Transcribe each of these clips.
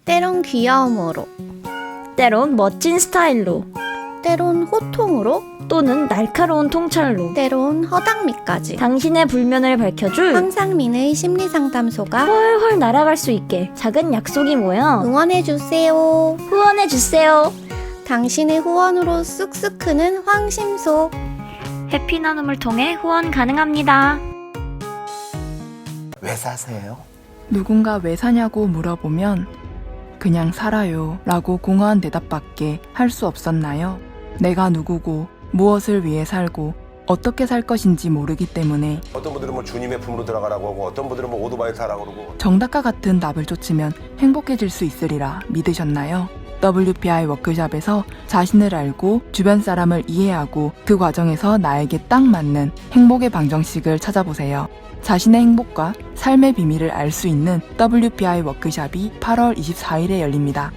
때론 귀여움으로, 때론 멋진 스타일로, 때론 호통으로, 또는 날카로운 통찰로 때론 허당미까지 당신의 불면을 밝혀줄 황상민의 심리상담소가 훨훨 날아갈 수 있게 작은 약속이 모여 응원해주세요. 후원해주세요. 당신의 후원으로 쑥쑥 크는 황심소. 해피 나눔을 통해 후원 가능합니다. 왜 사세요? 누군가 왜 사냐고 물어보면 그냥 살아요 라고 공허한 대답밖에 할 수 없었나요? 내가 누구고 무엇을 위해 살고 어떻게 살 것인지 모르기 때문에 어떤 분들은 뭐 주님의 품으로 들어가라고 하고 어떤 분들은 뭐 오토바이 타라고 그러고 정답과 같은 답을 쫓으면 행복해질 수 있으리라 믿으셨나요? WPI 워크숍에서 자신을 알고 주변 사람을 이해하고 그 과정에서 나에게 딱 맞는 행복의 방정식을 찾아보세요. 자신의 행복과 삶의 비밀을 알 수 있는 WPI 워크숍이 8월 24일에 열립니다.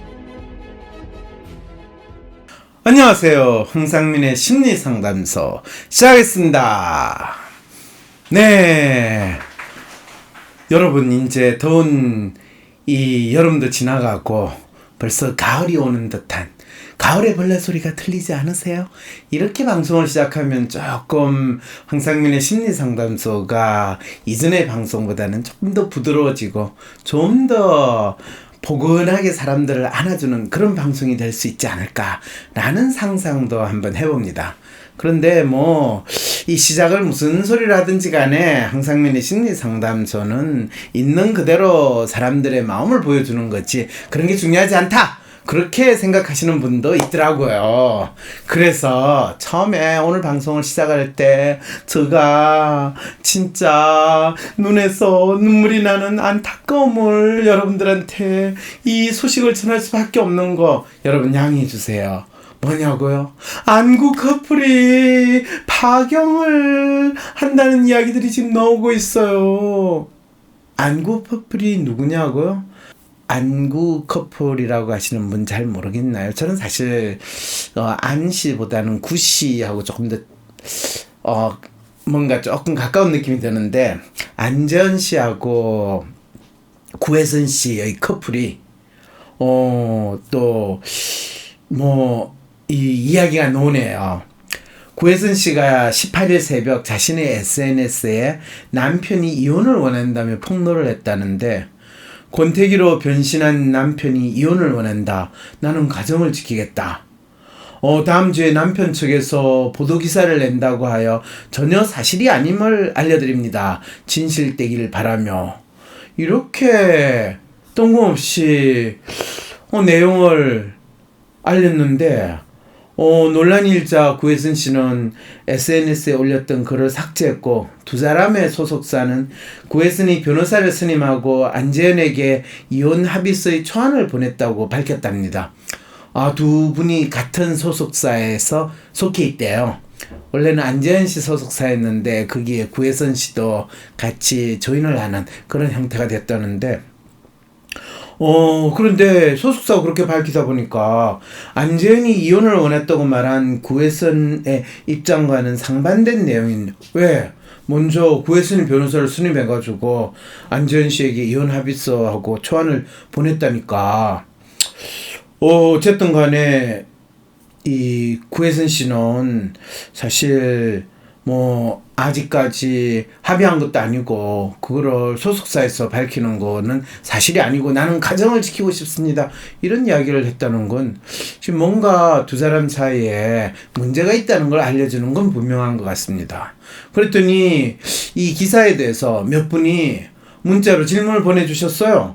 안녕하세요. 황상민의 심리상담소 시작하겠습니다. 네, 여러분 이제 더운 이 여름도 지나가고 벌써 가을이 오는 듯한 가을의 벌레 소리가 들리지 않으세요? 이렇게 방송을 시작하면 조금 황상민의 심리상담소가 이전의 방송보다는 조금 더 부드러워지고 좀 더 포근하게 사람들을 안아주는 그런 방송이 될 수 있지 않을까라는 상상도 한번 해봅니다. 그런데 뭐 이 시작을 무슨 소리를 하든지 간에 황상민의 심리상담소는 있는 그대로 사람들의 마음을 보여주는 거지 그런 게 중요하지 않다! 그렇게 생각하시는 분도 있더라고요. 그래서 처음에 오늘 방송을 시작할 때 제가 진짜 눈에서 눈물이 나는 안타까움을 여러분들한테 이 소식을 전할 수밖에 없는 거 여러분 양해해 주세요. 뭐냐고요? 안구 커플이 파경을 한다는 이야기들이 지금 나오고 있어요. 안구 커플이 누구냐고요? 안구 커플이라고 하시는 분 잘 모르겠나요? 저는 사실 안씨보다는 구씨하고 조금 더 뭔가 조금 가까운 느낌이 드는데 안재현 씨하고 구혜선 씨의 커플이 또 뭐 이 이야기가 나오네요. 구혜선 씨가 18일 새벽 자신의 SNS에 남편이 이혼을 원한다며 폭로를 했다는데 권태기로 변신한 남편이 이혼을 원한다. 나는 가정을 지키겠다. 다음 주에 남편 측에서 보도기사를 낸다고 하여 전혀 사실이 아님을 알려드립니다. 진실되길 바라며 이렇게 뜬금없이 내용을 알렸는데 논란이 일자 구혜선 씨는 SNS에 올렸던 글을 삭제했고 두 사람의 소속사는 구혜선이 변호사를 선임하고 안재현에게 이혼 합의서의 초안을 보냈다고 밝혔답니다. 두 분이 같은 소속사에서 속해 있대요. 원래는 안재현 씨 소속사였는데 거기에 구혜선 씨도 같이 조인을 하는 그런 형태가 됐다는데 그런데 소속사가 그렇게 밝히다 보니까 안재현이 이혼을 원했다고 말한 구혜선의 입장과는 상반된 내용인 왜? 먼저 구혜선이 변호사를 선임해가지고 안재현 씨에게 이혼 합의서하고 초안을 보냈다니까. 어쨌든 간에 이 구혜선 씨는 사실 뭐 아직까지 합의한 것도 아니고 그거를 소속사에서 밝히는 거는 사실이 아니고 나는 가정을 지키고 싶습니다. 이런 이야기를 했다는 건 지금 뭔가 두 사람 사이에 문제가 있다는 걸 알려주는 건 분명한 것 같습니다. 그랬더니 이 기사에 대해서 몇 분이 문자로 질문을 보내주셨어요.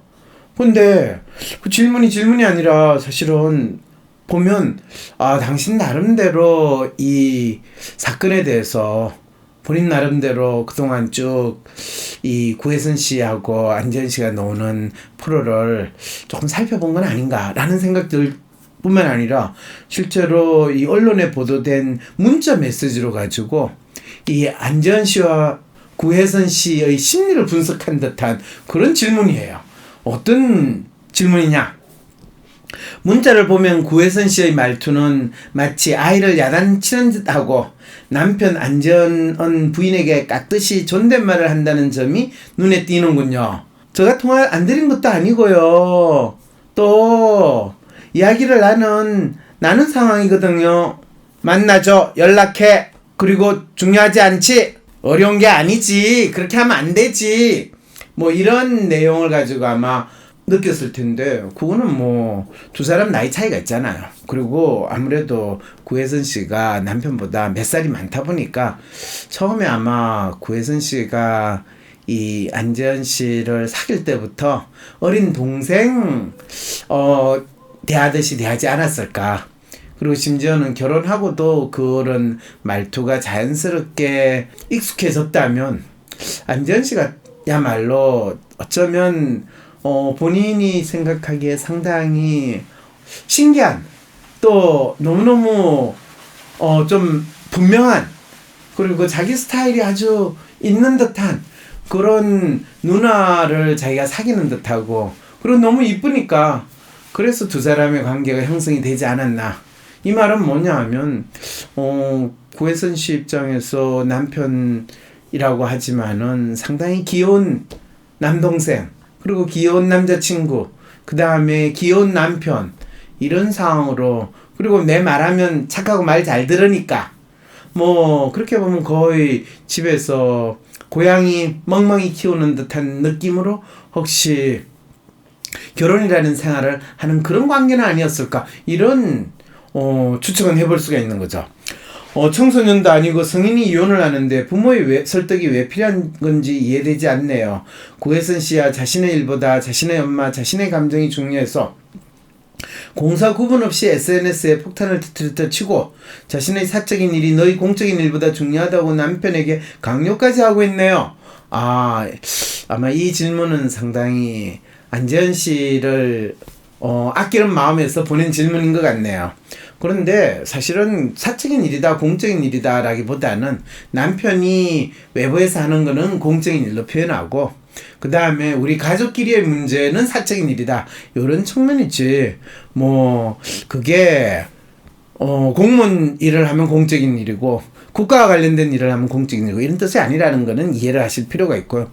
근데 그 질문이 아니라 사실은 보면 당신 나름대로 이 사건에 대해서 본인 나름대로 그동안 쭉 이 구혜선 씨하고 안재현 씨가 나오는 프로를 조금 살펴본 건 아닌가라는 생각들 뿐만 아니라 실제로 이 언론에 보도된 문자 메시지로 가지고 이 안재현 씨와 구혜선 씨의 심리를 분석한 듯한 그런 질문이에요. 어떤 질문이냐? 문자를 보면 구혜선 씨의 말투는 마치 아이를 야단치는 듯하고 남편 안재현 부인에게 깍듯이 존댓말을 한다는 점이 눈에 띄는군요. 제가 통화 안 드린 것도 아니고요. 또 이야기를 나는 상황이거든요. 만나죠. 연락해. 그리고 중요하지 않지. 어려운 게 아니지. 그렇게 하면 안 되지. 뭐 이런 내용을 가지고 아마 느꼈을 텐데 그거는 뭐 두 사람 나이 차이가 있잖아요. 그리고 아무래도 구혜선 씨가 남편보다 몇 살이 많다 보니까 처음에 아마 구혜선 씨가 이 안재현 씨를 사귈 때부터 어린 동생 대하듯이 대하지 않았을까. 그리고 심지어는 결혼하고도 그런 말투가 자연스럽게 익숙해졌다면 안재현 씨가 야말로 어쩌면 본인이 생각하기에 상당히 신기한 또 너무너무 좀 분명한 그리고 자기 스타일이 아주 있는 듯한 그런 누나를 자기가 사귀는 듯하고 그리고 너무 이쁘니까 그래서 두 사람의 관계가 형성이 되지 않았나. 이 말은 뭐냐 하면 구혜선 씨 입장에서 남편이라고 하지만은 상당히 귀여운 남동생 그리고 귀여운 남자친구 그 다음에 귀여운 남편 이런 상황으로 그리고 내 말하면 착하고 말 잘 들으니까 뭐 그렇게 보면 거의 집에서 고양이 멍멍이 키우는 듯한 느낌으로 혹시 결혼이라는 생활을 하는 그런 관계는 아니었을까 이런 추측은 해볼 수가 있는 거죠. 청소년도 아니고 성인이 이혼을 하는데 부모의 설득이 왜 필요한 건지 이해되지 않네요. 구혜선 씨야 자신의 일보다 자신의 엄마, 자신의 감정이 중요해서 공사 구분 없이 SNS에 폭탄을 터뜨렸다 치고 자신의 사적인 일이 너희 공적인 일보다 중요하다고 남편에게 강요까지 하고 있네요. 아마 이 질문은 상당히 안재현 씨를 아끼는 마음에서 보낸 질문인 것 같네요. 그런데 사실은 사적인 일이다 공적인 일이다 라기보다는 남편이 외부에서 하는 거는 공적인 일로 표현하고 그 다음에 우리 가족끼리의 문제는 사적인 일이다 이런 측면이지 뭐 그게 공무원 일을 하면 공적인 일이고 국가와 관련된 일을 하면 공적인 일이고 이런 뜻이 아니라는 거는 이해를 하실 필요가 있고요.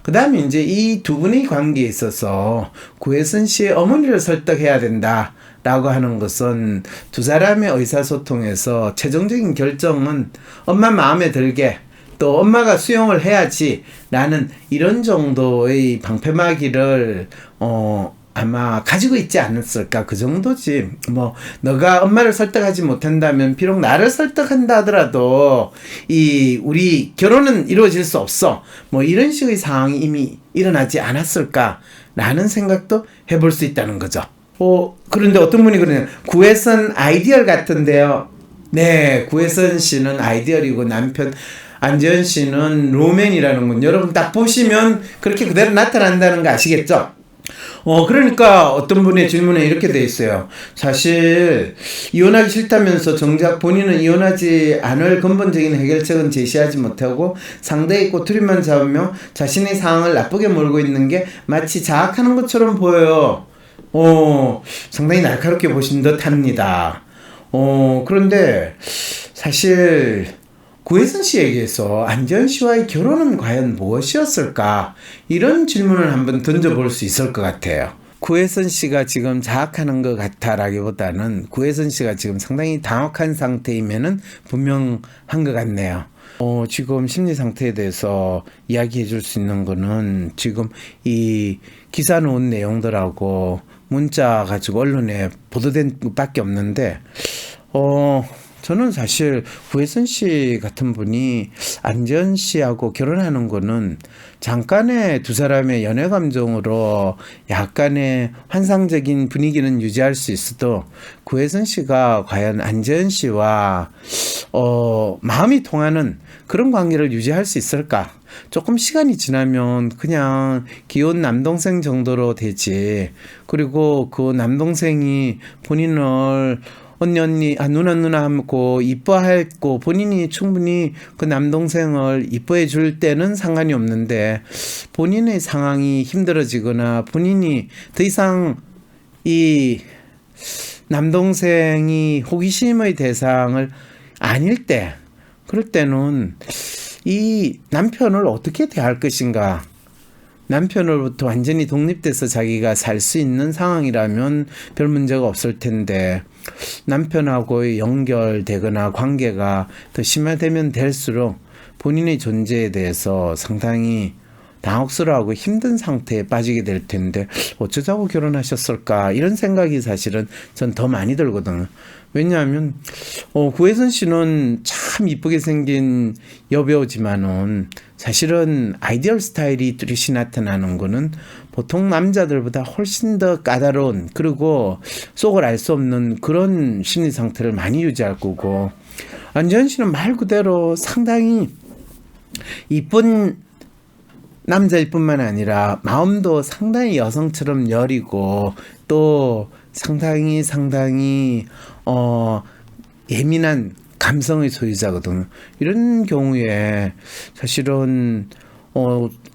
그 다음에 이제 이 두 분의 관계에 있어서 구혜선 씨의 어머니를 설득해야 된다 라고 하는 것은 두 사람의 의사소통에서 최종적인 결정은 엄마 마음에 들게 또 엄마가 수용을 해야지 라는 이런 정도의 방패막이를 아마 가지고 있지 않았을까 그 정도지. 뭐 너가 엄마를 설득하지 못한다면 비록 나를 설득한다 하더라도 우리 결혼은 이루어질 수 없어 뭐 이런 식의 상황이 이미 일어나지 않았을까 라는 생각도 해볼 수 있다는 거죠. 그런데 어떤 분이 그러냐 구혜선 아이디얼 같은데요. 네, 구혜선 씨는 아이디얼이고 남편 안재현 씨는 로맨이라는 건 여러분 딱 보시면 그렇게 그대로 나타난다는 거 아시겠죠? 그러니까 어떤 분의 질문에 이렇게 돼 있어요. 사실 이혼하기 싫다면서 정작 본인은 이혼하지 않을 근본적인 해결책은 제시하지 못하고 상대의 꼬투리만 잡으며 자신의 상황을 나쁘게 몰고 있는 게 마치 자학하는 것처럼 보여요. 상당히 날카롭게 보신 듯 합니다. 그런데 사실 구혜선 씨에게서 안재현 씨와의 결혼은 과연 무엇이었을까? 이런 질문을 한번 던져볼 수 있을 것 같아요. 구혜선 씨가 지금 자학하는 것 같다라기보다는 구혜선 씨가 지금 상당히 당혹한 상태이면은 분명한 것 같네요. 지금 심리 상태에 대해서 이야기해 줄 수 있는 거는 지금 이 기사 놓은 내용들하고 문자 가지고 언론에 보도된 것밖에 없는데 저는 사실 구혜선 씨 같은 분이 안재현 씨하고 결혼하는 거는 잠깐의 두 사람의 연애 감정으로 약간의 환상적인 분위기는 유지할 수 있어도 구혜선 씨가 과연 안재현 씨와 마음이 통하는 그런 관계를 유지할 수 있을까? 조금 시간이 지나면 그냥 귀여운 남동생 정도로 되지. 그리고 그 남동생이 본인을 언니 누나 하고 이뻐하고 본인이 충분히 그 남동생을 이뻐해 줄 때는 상관이 없는데 본인의 상황이 힘들어지거나 본인이 더 이상 이 남동생이 호기심의 대상을 아닐 때 그럴 때는 이 남편을 어떻게 대할 것인가 남편으로부터 완전히 독립돼서 자기가 살 수 있는 상황이라면 별 문제가 없을 텐데 남편하고의 연결되거나 관계가 더 심화되면 될수록 본인의 존재에 대해서 상당히 당혹스러워하고 힘든 상태에 빠지게 될 텐데 어쩌자고 결혼하셨을까 이런 생각이 사실은 전 더 많이 들거든요. 왜냐하면 구혜선 씨는 참 이쁘게 생긴 여배우지만은 사실은 아이디얼 스타일이 뚜렷이 나타나는 거는 보통 남자들보다 훨씬 더 까다로운 그리고 속을 알 수 없는 그런 심리 상태를 많이 유지할 거고 안재현 씨는 말 그대로 상당히 이쁜 남자일 뿐만 아니라 마음도 상당히 여성처럼 여리고 또 상당히 예민한 감성의 소유자거든요. 이런 경우에 사실은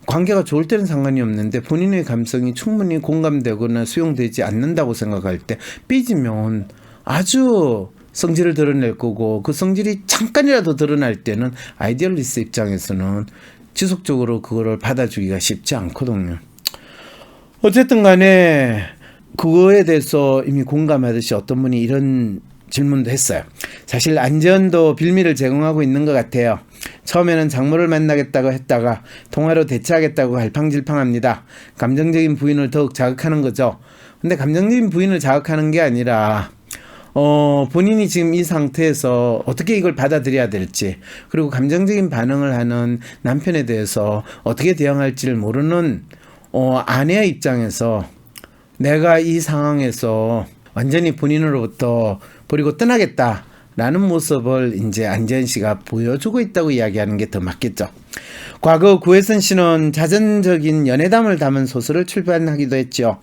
관계가 좋을 때는 상관이 없는데 본인의 감성이 충분히 공감되거나 수용되지 않는다고 생각할 때 삐지면 아주 성질을 드러낼 거고 그 성질이 잠깐이라도 드러날 때는 아이디얼리스트 입장에서는 지속적으로 그거를 받아주기가 쉽지 않거든요. 어쨌든 간에 그거에 대해서 이미 공감하듯이 어떤 분이 이런 질문도 했어요. 사실 안재현도 빌미를 제공하고 있는 것 같아요. 처음에는 장모를 만나겠다고 했다가 통화로 대체하겠다고 갈팡질팡합니다. 감정적인 부인을 더욱 자극하는 거죠. 근데 감정적인 부인을 자극하는 게 아니라 본인이 지금 이 상태에서 어떻게 이걸 받아들여야 될지 그리고 감정적인 반응을 하는 남편에 대해서 어떻게 대응할지를 모르는 아내의 입장에서 내가 이 상황에서 완전히 본인으로부터 버리고 떠나겠다라는 모습을 이제 안재현 씨가 보여주고 있다고 이야기하는 게 더 맞겠죠. 과거 구혜선 씨는 자전적인 연애담을 담은 소설을 출판하기도 했죠.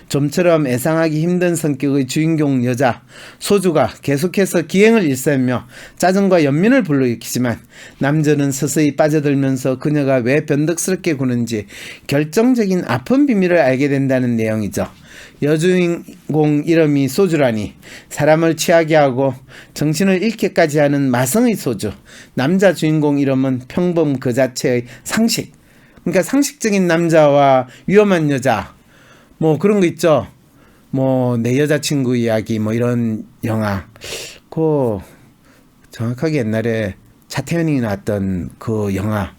좀처럼 애상하기 힘든 성격의 주인공 여자 소주가 계속해서 기행을 일삼며 짜증과 연민을 불러일으키지만 남자는 서서히 빠져들면서 그녀가 왜 변덕스럽게 구는지 결정적인 아픈 비밀을 알게 된다는 내용이죠. 여주인공 이름이 소주라니 사람을 취하게 하고 정신을 잃게까지 하는 마성의 소주. 남자 주인공 이름은 평범 그 자체의 상식. 그러니까 상식적인 남자와 위험한 여자 뭐 그런 거 있죠. 뭐 내 여자친구 이야기 뭐 이런 영화 그 정확하게 옛날에 차태현이 나왔던 그 영화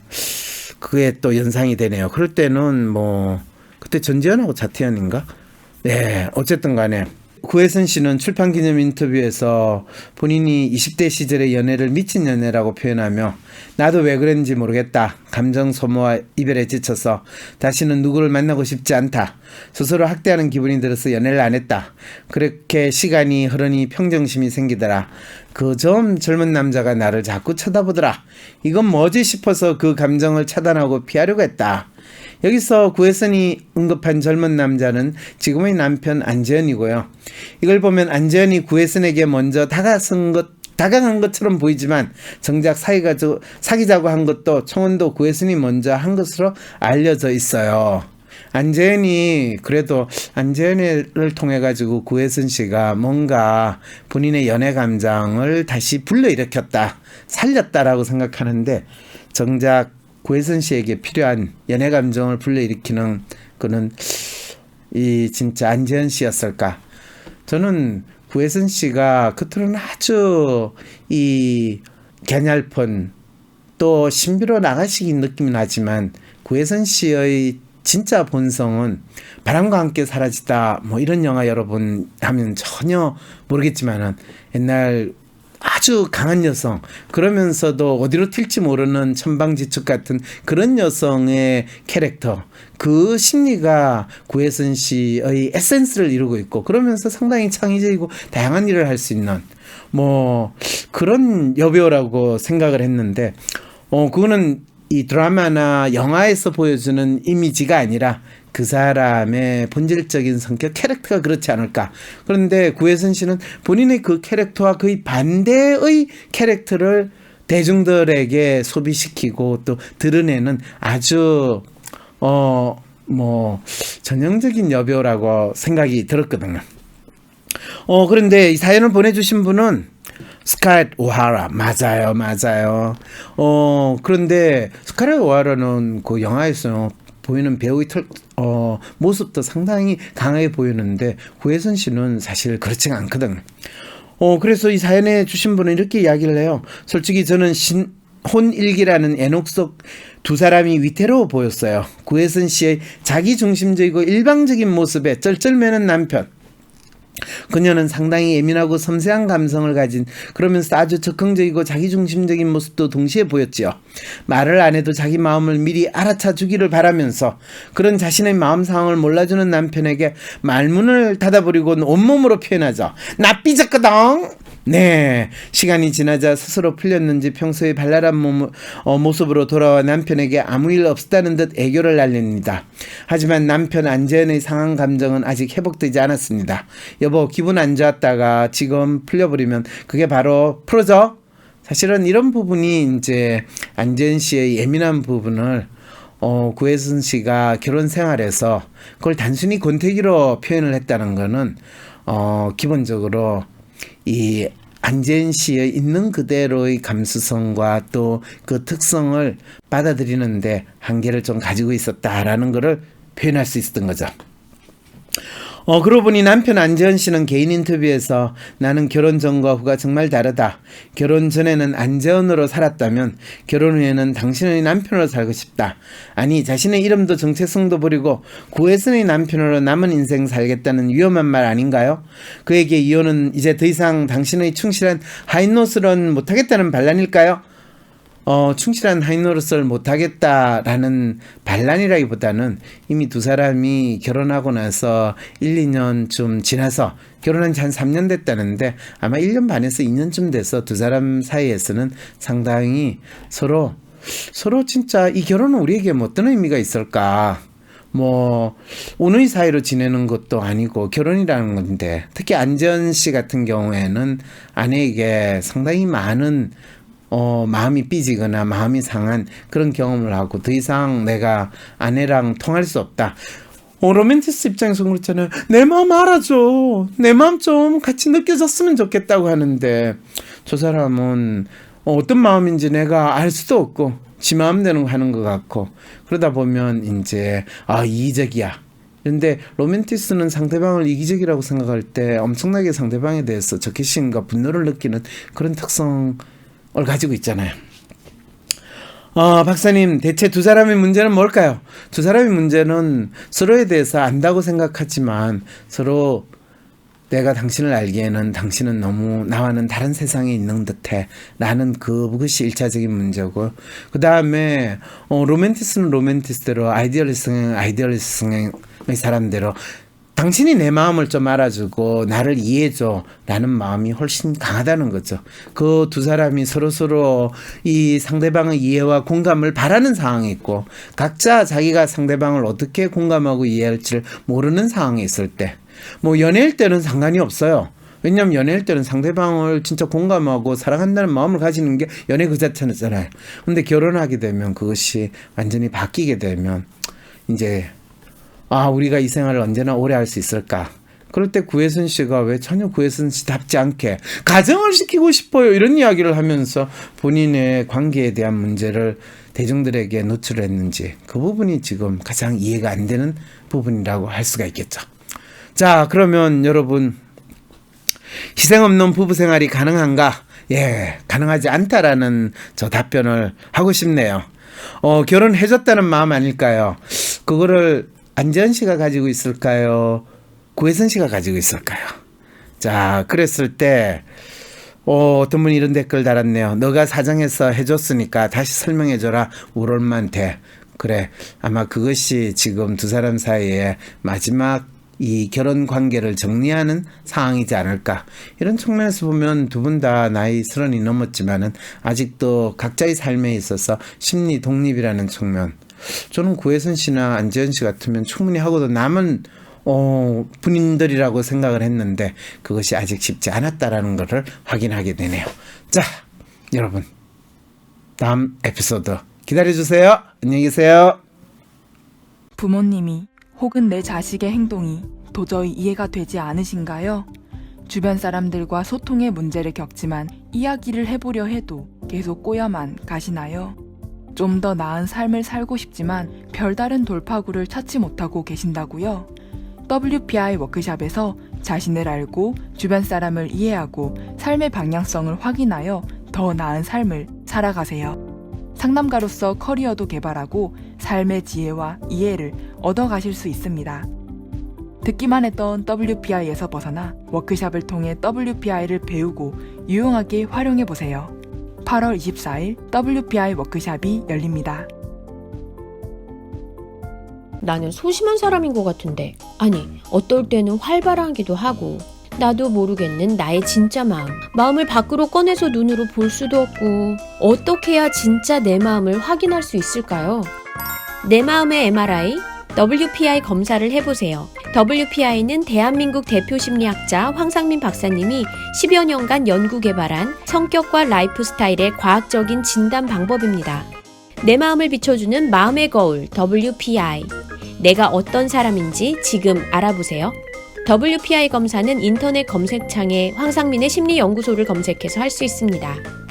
그게 또 연상이 되네요. 그럴 때는 뭐 그때 전지현하고 차태현인가? 네, 어쨌든 간에 구혜선 씨는 출판 기념 인터뷰에서 본인이 20대 시절의 연애를 미친 연애라고 표현하며 나도 왜 그랬는지 모르겠다. 감정 소모와 이별에 지쳐서 다시는 누구를 만나고 싶지 않다. 스스로 학대하는 기분이 들어서 연애를 안 했다. 그렇게 시간이 흐르니 평정심이 생기더라. 그 좀 젊은 남자가 나를 자꾸 쳐다보더라. 이건 뭐지 싶어서 그 감정을 차단하고 피하려고 했다. 여기서 구혜선이 언급한 젊은 남자는 지금의 남편 안재현이고요. 이걸 보면 안재현이 구혜선에게 먼저 다가간 것처럼 보이지만 정작 사귀자고 한 것도 청혼도 구혜선이 먼저 한 것으로 알려져 있어요. 안재현이 그래도 안재현을 통해 가지고 구혜선 씨가 뭔가 본인의 연애 감정을 다시 불러일으켰다, 살렸다라고 생각하는데 정작 구혜선 씨에게 필요한 연애 감정을 불러일으키는 그는 이 진짜 안재현 씨였을까? 저는 구혜선 씨가 겉으로는 아주 이 갸냘픈 또 신비로 나가시긴 느낌이 나지만 구혜선 씨의 진짜 본성은 바람과 함께 사라지다 뭐 이런 영화 여러분 하면 전혀 모르겠지만은 옛날 아주 강한 여성 그러면서도 어디로 튈지 모르는 천방지축 같은 그런 여성의 캐릭터 그 심리가 구혜선 씨의 에센스를 이루고 있고 그러면서 상당히 창의적이고 다양한 일을 할 수 있는 뭐 그런 여배우라고 생각을 했는데 그거는 이 드라마나 영화에서 보여주는 이미지가 아니라 그 사람의 본질적인 성격 캐릭터가 그렇지 않을까. 그런데 구혜선 씨는 본인의 그 캐릭터와 거의 반대의 캐릭터를 대중들에게 소비시키고 또 드러내는 아주 전형적인 여배우라고 생각이 들었거든요. 그런데 이 사연을 보내주신 분은 스칼렛 오하라 맞아요. 그런데 스칼렛 오하라는 그 영화에서 보이는 배우의 모습도 상당히 강하게 보이는데 구혜선 씨는 사실 그렇지가 않거든. 그래서 이 사연에 주신 분은 이렇게 이야기를 해요. 솔직히 저는 혼일기라는 애녹 속 두 사람이 위태로워 보였어요. 구혜선 씨의 자기중심적이고 일방적인 모습에 쩔쩔매는 남편. 그녀는 상당히 예민하고 섬세한 감성을 가진 그러면서 아주 적극적이고 자기중심적인 모습도 동시에 보였지요. 말을 안 해도 자기 마음을 미리 알아차 주기를 바라면서 그런 자신의 마음 상황을 몰라주는 남편에게 말문을 닫아버리고 온몸으로 표현하죠. 나 삐졌거든. 네, 시간이 지나자 스스로 풀렸는지 평소의 발랄한 모습으로 돌아와 남편에게 아무 일 없었다는 듯 애교를 날립니다. 하지만 남편 안재현의 상한 감정은 아직 회복되지 않았습니다. 여보, 기분 안 좋았다가 지금 풀려버리면 그게 바로 풀어져? 사실은 이런 부분이 이제 안재현 씨의 예민한 부분을 구혜선 씨가 결혼 생활에서 그걸 단순히 권태기로 표현을 했다는 거는 기본적으로 이 안재현 씨의 있는 그대로의 감수성과 또 그 특성을 받아들이는데 한계를 좀 가지고 있었다라는 것을 표현할 수 있었던 거죠. 그러고 보니 남편 안재현 씨는 개인 인터뷰에서 나는 결혼 전과 후가 정말 다르다. 결혼 전에는 안재현으로 살았다면 결혼 후에는 당신의 남편으로 살고 싶다. 아니, 자신의 이름도 정체성도 버리고 구혜선의 남편으로 남은 인생 살겠다는 위험한 말 아닌가요? 그에게 이혼은 이제 더 이상 당신의 충실한 하인노스는 못하겠다는 반란일까요? 충실한 하인노릇을 못하겠다라는 반란이라기보다는 이미 두 사람이 결혼하고 나서 1, 2년쯤 지나서 결혼한 지 한 3년 됐다는데 아마 1년 반에서 2년쯤 돼서 두 사람 사이에서는 상당히 서로 진짜 이 결혼은 우리에게 뭐 어떤 의미가 있을까? 운의 사이로 지내는 것도 아니고 결혼이라는 건데 특히 안재현 씨 같은 경우에는 아내에게 상당히 많은 마음이 삐지거나 마음이 상한 그런 경험을 하고 더 이상 내가 아내랑 통할 수 없다. 로맨티스 입장에서 그렇잖아요. 내 마음 알아줘. 내 마음 좀 같이 느껴졌으면 좋겠다고 하는데 저 사람은 어떤 마음인지 내가 알 수도 없고 지 마음대로 하는 것 같고 그러다 보면 이제 이기적이야. 그런데 로맨티스는 상대방을 이기적이라고 생각할 때 엄청나게 상대방에 대해서 적개심과 분노를 느끼는 그런 특성을 가지고 있잖아요. 박사님, 대체 두 사람의 문제는 뭘까요? 두 사람의 문제는 서로에 대해서 안다고 생각하지만 서로 내가 당신을 알기에는 당신은 너무 나와는 다른 세상에 있는 듯해 라는 그것이 1차적인 문제고, 그 다음에 로맨티스는 로맨티스대로 아이디얼리스트는 아이디얼리스트의 사람대로 당신이 내 마음을 좀 알아주고 나를 이해해줘 라는 마음이 훨씬 강하다는 거죠. 그 두 사람이 서로서로 이 상대방의 이해와 공감을 바라는 상황이 있고 각자 자기가 상대방을 어떻게 공감하고 이해할지를 모르는 상황에 있을 때, 연애일 때는 상관이 없어요. 왜냐면 연애일 때는 상대방을 진짜 공감하고 사랑한다는 마음을 가지는 게 연애 그 자체잖아요. 근데 결혼하게 되면 그것이 완전히 바뀌게 되면 이제 우리가 이 생활을 언제나 오래 할 수 있을까? 그럴 때 구혜선 씨가 왜 전혀 구혜선 씨답지 않게 가정을 시키고 싶어요 이런 이야기를 하면서 본인의 관계에 대한 문제를 대중들에게 노출을 했는지, 그 부분이 지금 가장 이해가 안 되는 부분이라고 할 수가 있겠죠. 자, 그러면 여러분, 희생 없는 부부 생활이 가능한가? 예, 가능하지 않다라는 저 답변을 하고 싶네요. 결혼해줬다는 마음 아닐까요? 그거를 안재현 씨가 가지고 있을까요? 구혜선 씨가 가지고 있을까요? 자, 그랬을 때 어떤 분이 이런 댓글 달았네요. 너가 사정해서 해줬으니까 다시 설명해줘라. 우리 엄마한테. 그래, 아마 그것이 지금 두 사람 사이에 마지막 이 결혼 관계를 정리하는 상황이지 않을까. 이런 측면에서 보면 두 분 다 나이 30이 넘었지만은 아직도 각자의 삶에 있어서 심리 독립이라는 측면, 저는 구혜선 씨나 안재현 씨 같으면 충분히 하고도 남은 분인들이라고 생각을 했는데 그것이 아직 쉽지 않았다라는 것을 확인하게 되네요. 자, 여러분, 다음 에피소드 기다려주세요. 안녕히 계세요. 부모님이 혹은 내 자식의 행동이 도저히 이해가 되지 않으신가요? 주변 사람들과 소통에 문제를 겪지만 이야기를 해보려 해도 계속 꼬여만 가시나요? 좀 더 나은 삶을 살고 싶지만 별다른 돌파구를 찾지 못하고 계신다고요? WPI 워크샵에서 자신을 알고 주변 사람을 이해하고 삶의 방향성을 확인하여 더 나은 삶을 살아가세요. 상담가로서 커리어도 개발하고 삶의 지혜와 이해를 얻어가실 수 있습니다. 듣기만 했던 WPI에서 벗어나 워크샵을 통해 WPI를 배우고 유용하게 활용해보세요. 8월 24일 WPI 워크샵이 열립니다. 나는 소심한 사람인 것 같은데, 아니, 어떨 때는 활발하기도 하고, 나도 모르겠는 나의 진짜 마음을 밖으로 꺼내서 눈으로 볼 수도 없고, 어떻게 해야 진짜 내 마음을 확인할 수 있을까요? 내 마음의 MRI, WPI 검사를 해보세요. WPI는 대한민국 대표 심리학자 황상민 박사님이 10여 년간 연구 개발한 성격과 라이프 스타일의 과학적인 진단 방법입니다. 내 마음을 비춰주는 마음의 거울 WPI. 내가 어떤 사람인지 지금 알아보세요. WPI 검사는 인터넷 검색창에 황상민의 심리연구소를 검색해서 할 수 있습니다.